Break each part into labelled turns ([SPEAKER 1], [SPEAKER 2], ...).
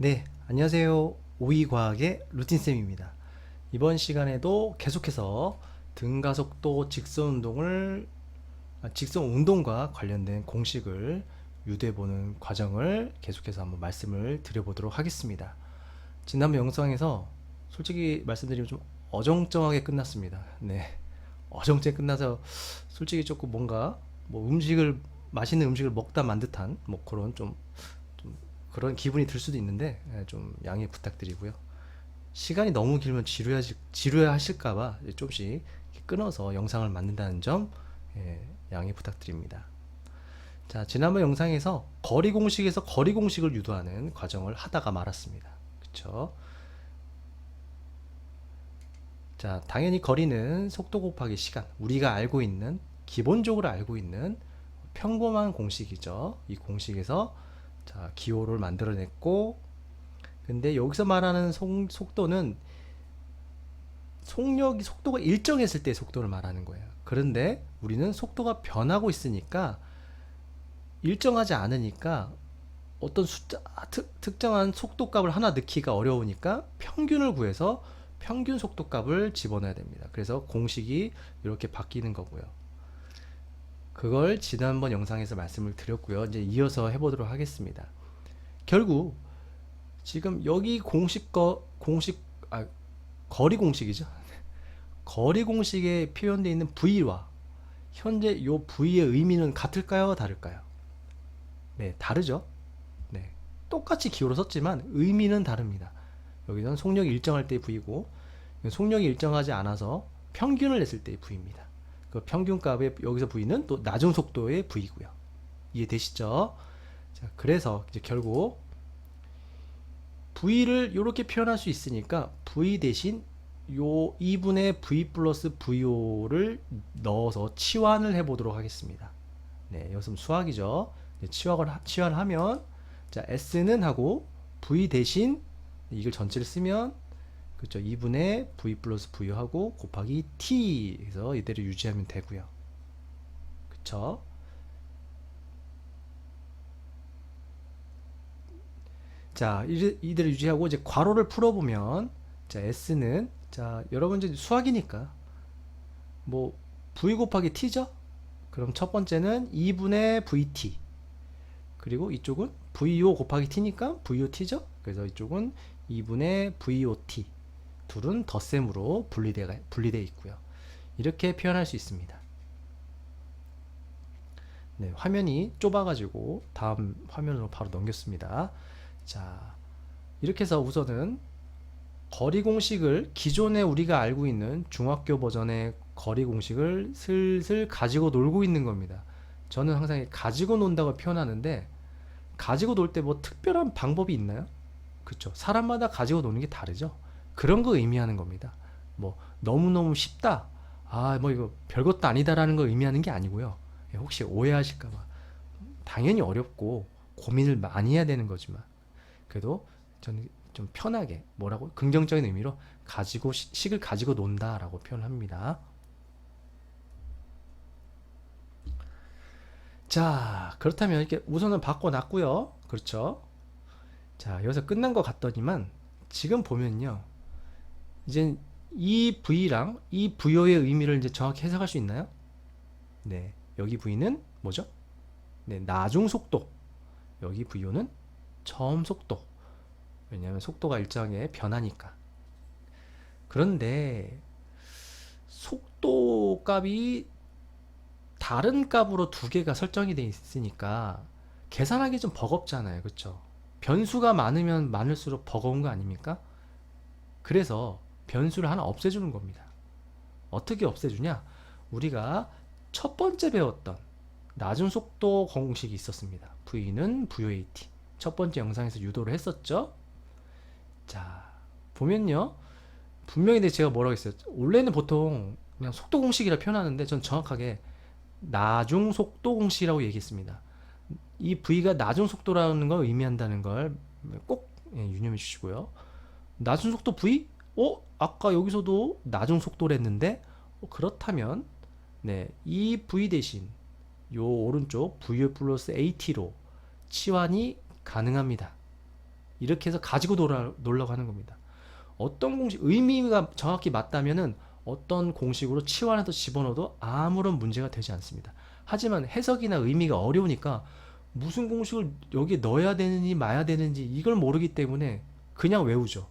[SPEAKER 1] 네, 안녕하세요. 오이과학의 루틴쌤입니다. 이번 시간에도 계속해서 등가속도 직선 운동과 관련된 공식을 유도해보는 과정을 계속해서 한번 말씀을 드려보도록 하겠습니다. 지난번 영상에서 솔직히 말씀드리면 좀 어정쩡하게 끝났습니다. 네, 어정쩡하게 끝나서 솔직히 조금 뭔가 맛있는 음식을 먹다 만 듯한 뭐 그런 좀 그런 기분이 들 수도 있는데 좀 양해 부탁드리고요. 시간이 너무 길면 지루하실까봐 조금씩 끊어서 영상을 만든다는 점 양해 부탁드립니다. 자, 지난번 영상에서 거리 공식에서 거리 공식을 유도하는 과정을 하다가 말았습니다. 그쵸? 자, 당연히 거리는 속도 곱하기 시간. 우리가 기본적으로 알고 있는 평범한 공식이죠. 이 공식에서 자, 기호를 만들어냈고, 근데 여기서 말하는 속도는 속도가 일정했을 때 속도를 말하는 거예요. 그런데 우리는 속도가 변하고 있으니까 일정하지 않으니까 어떤 특정한 속도값을 하나 넣기가 어려우니까 평균을 구해서 평균 속도값을 집어넣어야 됩니다. 그래서 공식이 이렇게 바뀌는 거고요. 그걸 지난번 영상에서 말씀을 드렸고요. 이제 이어서 해보도록 하겠습니다. 결국 지금 여기 거리 공식이죠. 거리 공식에 표현되어 있는 V와 현재 이 V의 의미는 같을까요? 다를까요? 네, 다르죠. 네, 똑같이 기호로 썼지만 의미는 다릅니다. 여기는 속력이 일정할 때의 V고, 속력이 일정하지 않아서 평균을 냈을 때의 V입니다. 그 평균값의 여기서 V는 또 낮은 속도의 V고요. 이해되시죠? 자, 그래서 이제 결국 V를 이렇게 표현할 수 있으니까 V 대신 요 2분의 V 플러스 VO를 넣어서 치환을 해보도록 하겠습니다. 네, 여기서 수학이죠. 네, 치환을 하면 자, S는 하고 V 대신 이걸 전체를 쓰면 그렇죠. 2분의 V 플러스 VO 하고 곱하기 T 해서 이대로 유지하면 되고요. 그쵸? 자, 이대로 유지하고 이제 괄호를 풀어보면 자, S는 자, 여러분 이제 수학이니까 뭐 V 곱하기 T죠? 그럼 첫 번째는 2분의 VT 그리고 이쪽은 VO 곱하기 T니까 VOT죠? 그래서 이쪽은 2분의 VOT 둘은 덧셈으로 분리되어 있고요. 이렇게 표현할 수 있습니다. 네, 화면이 좁아가지고 다음 화면으로 바로 넘겼습니다. 자, 이렇게 해서 우선은 거리 공식을 기존에 우리가 알고 있는 중학교 버전의 거리 공식을 슬슬 가지고 놀고 있는 겁니다. 저는 항상 가지고 논다고 표현하는데 가지고 놀 때 뭐 특별한 방법이 있나요? 그쵸. 사람마다 가지고 노는 게 다르죠. 그런 거 의미하는 겁니다. 뭐 너무너무 쉽다. 아, 뭐 이거 별것도 아니다라는 걸 의미하는 게 아니고요. 혹시 오해하실까봐. 당연히 어렵고 고민을 많이 해야 되는 거지만 그래도 저는 좀 편하게 뭐라고 긍정적인 의미로 식을 가지고 논다라고 표현합니다. 자, 그렇다면 이렇게 우선은 바꿔놨고요. 그렇죠? 자, 여기서 끝난 것 같더니만 지금 보면요. 이제 이 V랑 이 VO의 의미를 이제 정확히 해석할 수 있나요? 네, 여기 V는 뭐죠? 네, 나중 속도. 여기 VO는 처음 속도. 왜냐하면 속도가 일정하게 변하니까. 그런데 속도 값이 다른 값으로 두 개가 설정이 되어 있으니까 계산하기 좀 버겁잖아요. 그쵸? 변수가 많으면 많을수록 버거운 거 아닙니까? 그래서 변수를 하나 없애주는 겁니다. 어떻게 없애주냐? 우리가 첫 번째 배웠던 낮은 속도 공식이 있었습니다. V는 VOAT. 첫 번째 영상에서 유도를 했었죠? 자, 보면요. 분명히 제가 뭐라고 했어요? 원래는 보통 그냥 속도 공식이라 표현하는데 전 정확하게 나중 속도 공식이라고 얘기했습니다. 이 V가 나중 속도라는 걸 의미한다는 걸 꼭 유념해 주시고요. 낮은 속도 V? 아까 여기서도 낮은 속도를 했는데 그렇다면 네, 이 V 대신 요 오른쪽 VO 플러스 AT로 치환이 가능합니다. 이렇게 해서 가지고 놀라고 하는 겁니다. 어떤 공식, 의미가 정확히 맞다면은 어떤 공식으로 치환해서 집어넣어도 아무런 문제가 되지 않습니다. 하지만 해석이나 의미가 어려우니까 무슨 공식을 여기에 넣어야 되는지 마야 되는지 이걸 모르기 때문에 그냥 외우죠.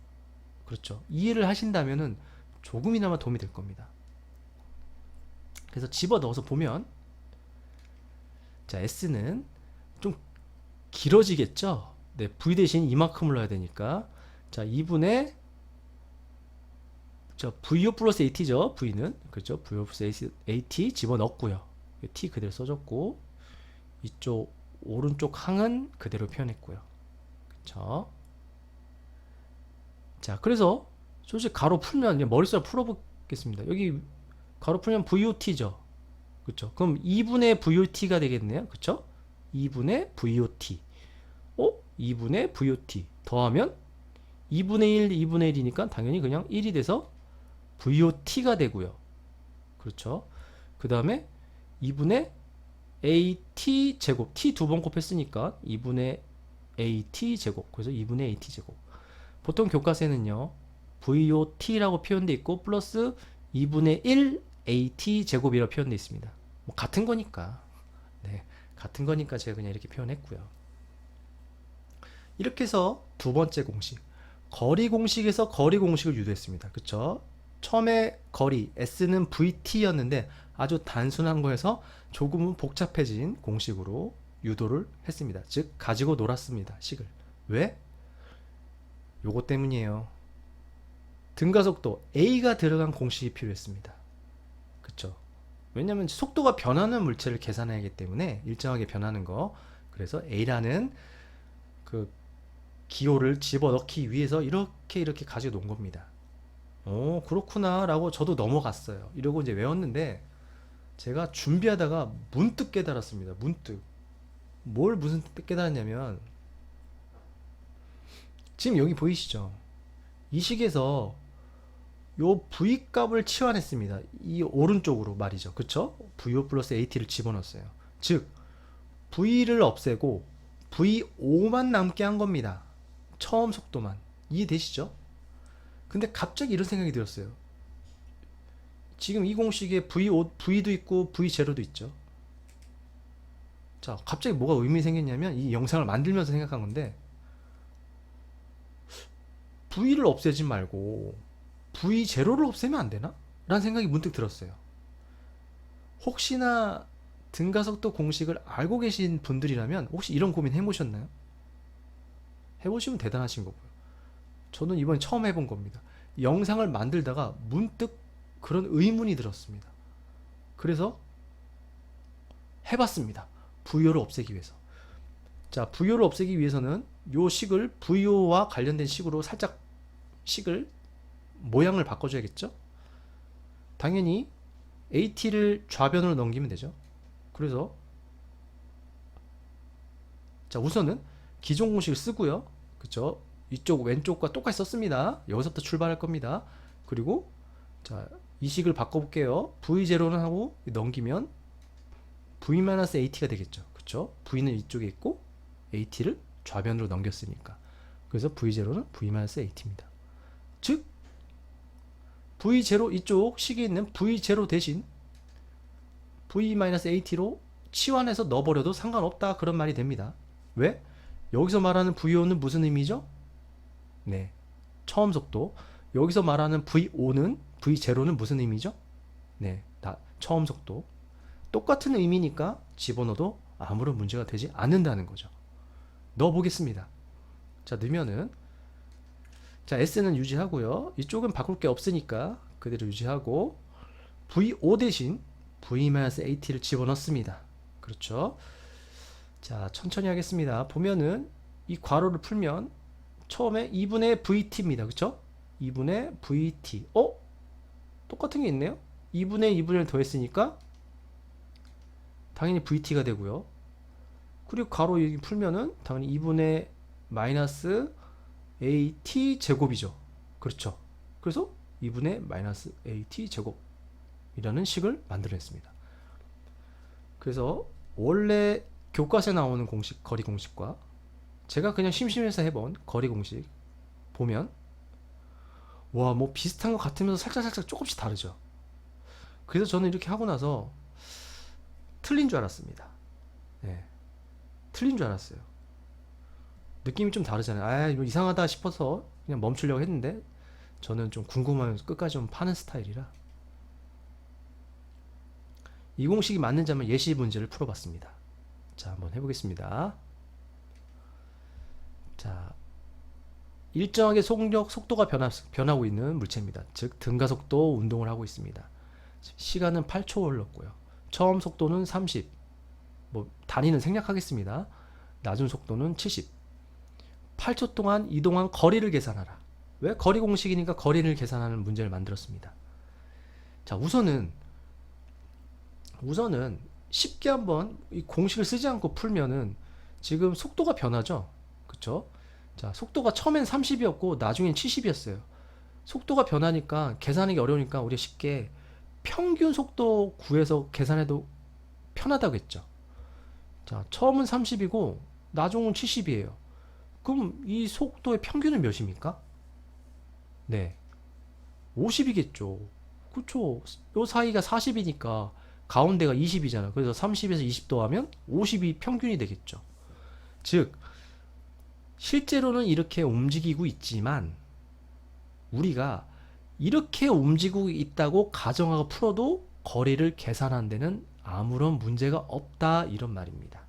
[SPEAKER 1] 그렇죠. 이해를 하신다면은 조금이나마 도움이 될 겁니다. 그래서 집어넣어서 보면, 자, S는 좀 길어지겠죠. 네, V 대신 이만큼을 넣어야 되니까, 자, 2분의 VO 플러스 AT죠. V는 그렇죠. VO 플러스 AT 집어넣었고요. T 그대로 써줬고, 이쪽 오른쪽 항은 그대로 표현했고요. 그렇죠. 자, 그래서 솔직히 가로 풀면 머릿속에 풀어보겠습니다. 여기 가로 풀면 VOT죠. 그쵸? 그럼 2분의 VOT가 되겠네요. 그쵸? 2분의 VOT. 2분의 VOT. 더하면 2분의 1, 2분의 1이니까 당연히 그냥 1이 돼서 VOT가 되고요. 그렇죠? 그 다음에 2분의 AT 제곱. T 두 번 곱했으니까 2분의 AT 제곱. 그래서 2분의 AT 제곱. 보통 교과서에는요, VOT라고 표현되어 있고, 플러스 2분의 1 AT 제곱이라고 표현되어 있습니다. 뭐 같은 거니까. 네, 같은 거니까 제가 그냥 이렇게 표현했고요. 이렇게 해서 두 번째 공식, 거리 공식에서 거리 공식을 유도했습니다. 그쵸? 처음에 거리 S는 VT였는데 아주 단순한 거에서 조금은 복잡해진 공식으로 유도를 했습니다. 즉 가지고 놀았습니다. 식을. 왜? 요거 때문이에요. 등가속도 A가 들어간 공식이 필요했습니다. 그쵸? 왜냐면 속도가 변하는 물체를 계산해야 하기 때문에 일정하게 변하는 거. 그래서 A라는 그 기호를 집어넣기 위해서 이렇게 가지고 논 겁니다. 그렇구나 라고 저도 넘어갔어요. 이러고 이제 외웠는데 제가 준비하다가 문득 깨달았습니다. 문득. 뭘 무슨 깨달았냐면, 지금 여기 보이시죠? 이 식에서 요 V 값을 치환했습니다. 이 오른쪽으로 말이죠. 그쵸? VO 플러스 AT를 집어넣었어요. 즉 V를 없애고 V5만 남게 한 겁니다. 처음 속도만. 이해되시죠? 근데 갑자기 이런 생각이 들었어요. 지금 이 공식에 V도 있고 V0도 있죠. 자, 갑자기 뭐가 의미 생겼냐면, 이 영상을 만들면서 생각한 건데, V를 없애지 말고 V0를 없애면 안 되나? 라는 생각이 문득 들었어요. 혹시나 등가속도 공식을 알고 계신 분들이라면 혹시 이런 고민 해보셨나요? 해보시면 대단하신 거고요. 저는 이번에 처음 해본 겁니다. 영상을 만들다가 문득 그런 의문이 들었습니다. 그래서 해봤습니다. VO를 없애기 위해서. 자, VO를 없애기 위해서는 요 식을 VO와 관련된 식으로 살짝 식을 모양을 바꿔줘야겠죠? 당연히 AT를 좌변으로 넘기면 되죠. 그래서 자, 우선은 기존 공식을 쓰고요. 그쵸? 이쪽 왼쪽과 똑같이 썼습니다. 여기서부터 출발할 겁니다. 그리고 자, 이 식을 바꿔볼게요. V0는 하고 넘기면 V-AT가 되겠죠. 그쵸? V는 이쪽에 있고 AT를 좌변으로 넘겼으니까. 그래서 V0는 V-AT입니다. 즉 V0 이쪽 식에 있는 V0 대신 V-AT로 치환해서 넣어버려도 상관없다, 그런 말이 됩니다. 왜? 여기서 말하는 VO는 무슨 의미죠? 네, 처음 속도. 여기서 말하는 V0는 무슨 의미죠? 네, 처음 속도. 똑같은 의미니까 집어넣어도 아무런 문제가 되지 않는다는 거죠. 넣어보겠습니다. 자, 넣으면은, 자, S는 유지하고요. 이쪽은 바꿀 게 없으니까 그대로 유지하고, VO 대신 V-AT를 집어넣습니다. 그렇죠? 자, 천천히 하겠습니다. 보면은 이 괄호를 풀면 처음에 2분의 VT입니다. 그쵸? 2분의 VT. 똑같은 게 있네요. 2분의 2분의 1 더했으니까 당연히 VT가 되고요. 그리고 괄호 여기 풀면은 당연히 2분의 마이너스 AT 제곱이죠. 그렇죠? 그래서 2분의 마이너스 AT 제곱이라는 식을 만들어냈습니다. 그래서 원래 교과서에 나오는 공식, 거리 공식과 제가 그냥 심심해서 해본 거리 공식 보면 와, 뭐 비슷한 것 같으면서 살짝살짝 조금씩 다르죠. 그래서 저는 이렇게 하고 나서 틀린 줄 알았습니다. 네, 틀린 줄 알았어요. 느낌이 좀 다르잖아요. 아, 이거 이상하다 싶어서 그냥 멈추려고 했는데 저는 좀 궁금하면 끝까지 좀 파는 스타일이라 이 공식이 맞는지 한번 예시 문제를 풀어봤습니다. 자, 한번 해보겠습니다. 자, 일정하게 속도가 변하고 있는 물체입니다. 즉 등가속도 운동을 하고 있습니다. 시간은 8초 흘렀고요. 처음 속도는 30, 뭐 단위는 생략하겠습니다. 낮은 속도는 70. 8초 동안 이동한 거리를 계산하라. 왜? 거리 공식이니까 거리를 계산하는 문제를 만들었습니다. 자, 우선은 쉽게 한번 이 공식을 쓰지 않고 풀면은 지금 속도가 변하죠. 그쵸? 자, 속도가 처음엔 30이었고 나중엔 70이었어요. 속도가 변하니까 계산하기 어려우니까 우리가 쉽게 평균 속도 구해서 계산해도 편하다고 했죠. 자, 처음은 30이고 나중은 70이에요. 그럼 이 속도의 평균은 몇입니까? 네, 50이겠죠. 그쵸? 요 사이가 40이니까 가운데가 20이잖아. 그래서 30에서 20 더하면 50이 평균이 되겠죠. 즉, 실제로는 이렇게 움직이고 있지만 우리가 이렇게 움직이고 있다고 가정하고 풀어도 거리를 계산하는 데는 아무런 문제가 없다 이런 말입니다.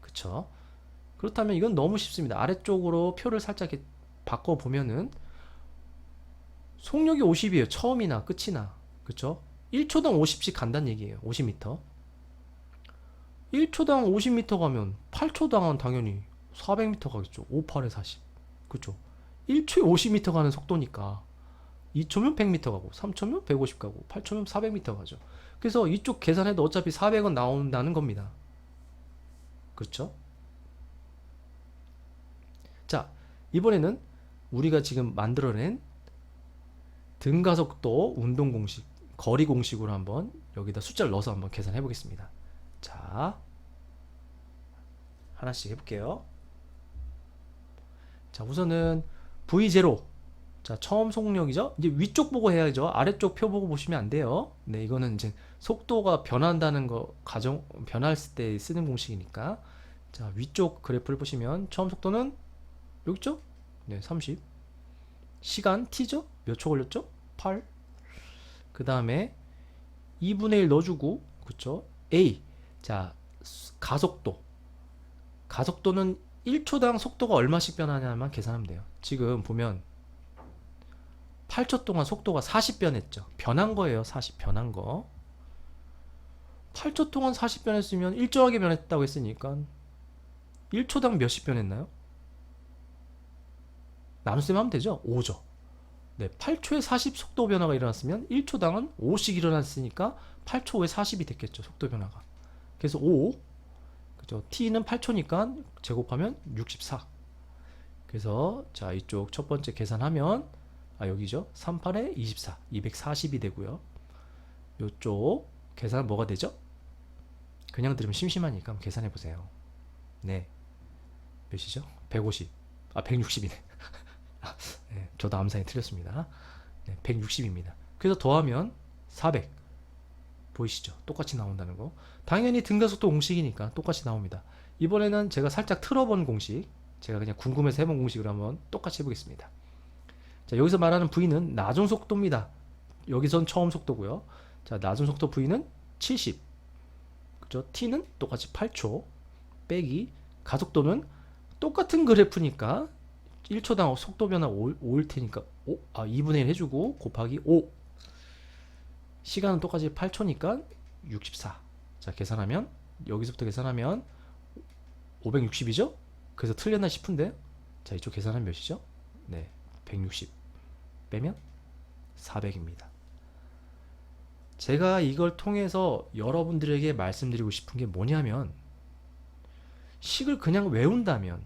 [SPEAKER 1] 그쵸? 그렇다면 이건 너무 쉽습니다. 아래쪽으로 표를 살짝 이렇게 바꿔보면은 속력이 50이에요. 처음이나 끝이나. 그쵸? 1초당 50씩 간다는 얘기예요. 50m. 1초당 50m 가면 8초당은 당연히 400m 가겠죠. 58에 40. 그쵸? 1초에 50m 가는 속도니까 2초면 100m 가고 3초면 150 가고 8초면 400m 가죠. 그래서 이쪽 계산해도 어차피 400은 나온다는 겁니다. 그렇죠? 자, 이번에는 우리가 지금 만들어낸 등가속도 운동 공식, 거리 공식으로 한번 여기다 숫자를 넣어서 한번 계산해 보겠습니다. 자, 하나씩 해볼게요. 자, 우선은 V0. 자, 처음 속력이죠. 이제 위쪽 보고 해야죠. 아래쪽 표 보고 보시면 안 돼요. 네, 이거는 이제 속도가 변한다는 거 변할 때 쓰는 공식이니까. 자, 위쪽 그래프를 보시면 처음 속도는 여기 있죠? 네, 30. 시간 t죠? 몇 초 걸렸죠? 8. 그 다음에 2분의 1 넣어주고, 그쵸? a. 자, 가속도. 가속도는 1초당 속도가 얼마씩 변하냐만 계산하면 돼요. 지금 보면 8초 동안 속도가 40 변했죠. 변한 거예요. 40 변한 거. 8초 동안 40 변했으면 일정하게 변했다고 했으니까 1초당 몇십 변했나요? 나눗셈 하면 되죠. 5죠. 네, 8초에 40 속도 변화가 일어났으면 1초당은 5씩 일어났으니까 8초 후에 40이 됐겠죠. 속도 변화가. 그래서 5. 그죠? t는 8초니까 제곱하면 64. 그래서 자, 이쪽 첫 번째 계산하면 여기죠. 38에 24. 240이 되고요. 이쪽 계산 뭐가 되죠? 그냥 들으면 심심하니까 한번 계산해 보세요. 네. 몇이죠? 150. 160이네. 네, 저도 암산이 틀렸습니다. 네, 160입니다. 그래서 더하면 400. 보이시죠? 똑같이 나온다는 거. 당연히 등가속도 공식이니까 똑같이 나옵니다. 이번에는 제가 살짝 틀어본 공식, 제가 그냥 궁금해서 해본 공식을 한번 똑같이 해보겠습니다. 자, 여기서 말하는 V는 낮은 속도입니다. 여기선 처음 속도고요. 자, 낮은 속도 V는 70. 그죠? T는 똑같이 8초. 빼기 가속도는 똑같은 그래프니까 1초당 속도 변화 5일 테니까 2분의 1 해주고 곱하기 5. 시간은 똑같이 8초니까 64. 자, 계산하면 여기서부터 계산하면 560이죠? 그래서 틀렸나 싶은데, 자, 이쪽 계산하면 몇이죠? 네, 160 빼면 400입니다. 제가 이걸 통해서 여러분들에게 말씀드리고 싶은 게 뭐냐면, 식을 그냥 외운다면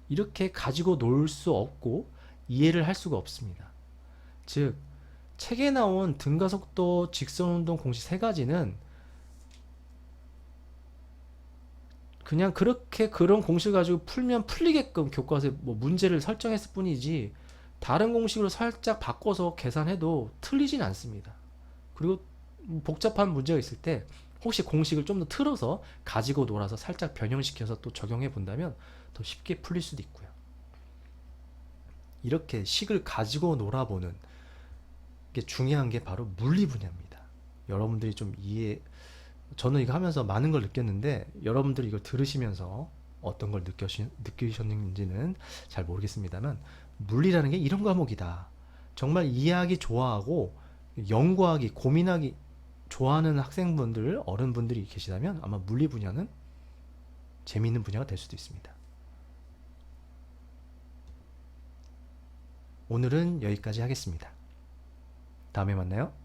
[SPEAKER 1] 이렇게 가지고 놀 수 없고 이해를 할 수가 없습니다. 즉, 책에 나온 등가속도, 직선운동 공식 세 가지는 그냥 그렇게 그런 공식을 가지고 풀면 풀리게끔 교과서에 뭐 문제를 설정했을 뿐이지 다른 공식으로 살짝 바꿔서 계산해도 틀리진 않습니다. 그리고 복잡한 문제가 있을 때 혹시 공식을 좀 더 틀어서 가지고 놀아서 살짝 변형시켜서 또 적용해 본다면 더 쉽게 풀릴 수도 있고요. 이렇게 식을 가지고 놀아보는 게 중요한 게 바로 물리 분야입니다. 여러분들이 좀 저는 이거 하면서 많은 걸 느꼈는데 여러분들이 이걸 들으시면서 어떤 걸 느끼셨는지는 잘 모르겠습니다만 물리라는 게 이런 과목이다. 정말 이해하기 좋아하고 연구하기, 고민하기 좋아하는 학생분들, 어른분들이 계시다면 아마 물리 분야는 재미있는 분야가 될 수도 있습니다. 오늘은 여기까지 하겠습니다. 다음에 만나요.